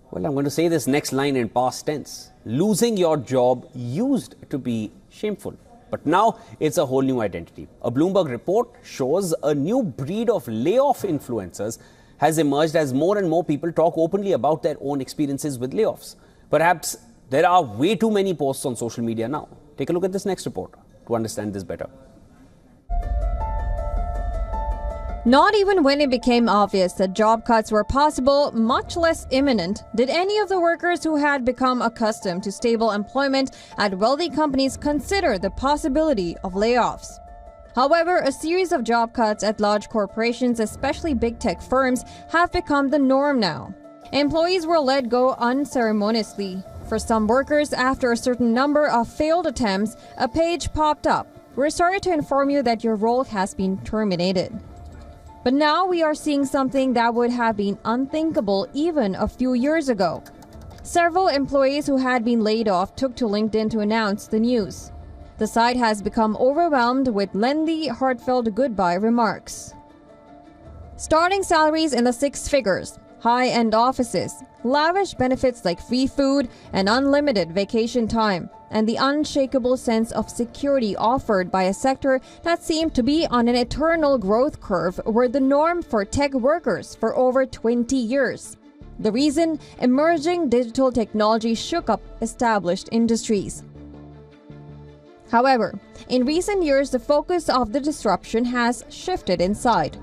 Well, I'm going to say this next line in past tense. Losing your job used to be shameful, but now it's a whole new identity. A Bloomberg report shows a new breed of layoff influencers has emerged as more and more people talk openly about their own experiences with layoffs. Perhaps there are way too many posts on social media now. Take a look at this next report to understand this better. Not even when it became obvious that job cuts were possible, much less imminent, did any of the workers who had become accustomed to stable employment at wealthy companies consider the possibility of layoffs. However, a series of job cuts at large corporations, especially big tech firms, have become the norm now. Employees were let go unceremoniously. For some workers, after a certain number of failed attempts, a page popped up. We're sorry to inform you that your role has been terminated. But now we are seeing something that would have been unthinkable even a few years ago. Several employees who had been laid off took to LinkedIn to announce the news. The site has become overwhelmed with lengthy, heartfelt goodbye remarks. Starting salaries in the six figures, high-end offices, lavish benefits like free food and unlimited vacation time, and the unshakable sense of security offered by a sector that seemed to be on an eternal growth curve were the norm for tech workers for over 20 years. The reason? Emerging digital technology shook up established industries. However, in recent years, the focus of the disruption has shifted inside.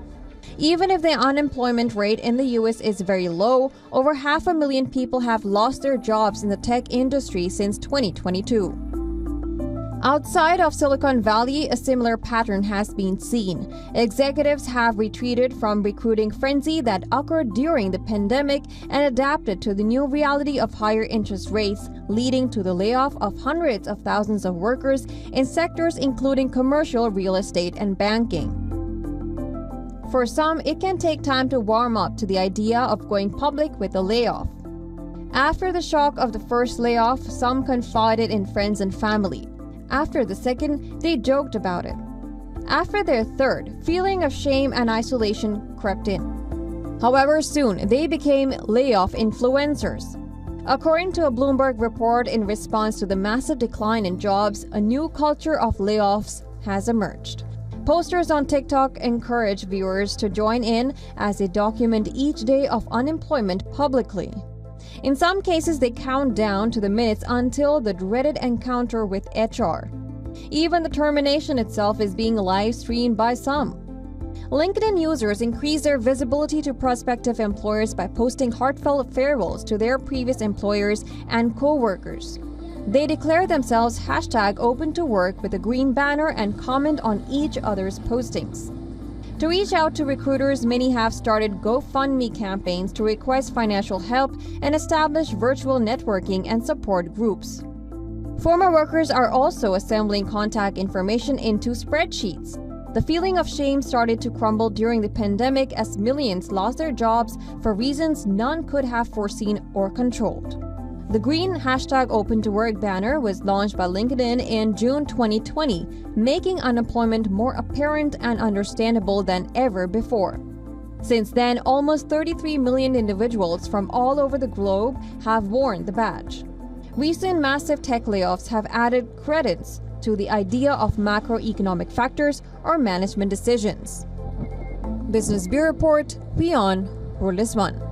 Even if the unemployment rate in the US is very low, over 500,000 people have lost their jobs in the tech industry since 2022. Outside of Silicon Valley, a similar pattern has been seen. Executives have retreated from recruiting frenzy that occurred during the pandemic and adapted to the new reality of higher interest rates, leading to the layoff of hundreds of thousands of workers in sectors including commercial real estate and banking. For some, it can take time to warm up to the idea of going public with a layoff. After the shock of the first layoff, some confided in friends and family. After the second, they joked about it. After their third, feeling of shame and isolation crept in. However, soon they became layoff influencers. According to a Bloomberg report, in response to the massive decline in jobs, a new culture of layoffs has emerged. Posters on TikTok encourage viewers to join in as they document each day of unemployment publicly. In some cases, they count down to the minutes until the dreaded encounter with HR. Even the termination itself is being live-streamed by some. LinkedIn users increase their visibility to prospective employers by posting heartfelt farewells to their previous employers and co-workers. They declare themselves #open to work with a green banner and comment on each other's postings. To reach out to recruiters, many have started GoFundMe campaigns to request financial help and establish virtual networking and support groups. Former workers are also assembling contact information into spreadsheets. The feeling of shame started to crumble during the pandemic as millions lost their jobs for reasons none could have foreseen or controlled. The green #open to work banner was launched by LinkedIn in June 2020, making unemployment more apparent and understandable than ever before. Since then, almost 33 million individuals from all over the globe have worn the badge. Recent massive tech layoffs have added credence to the idea of macroeconomic factors or management decisions. Business Bureau Report, WION World.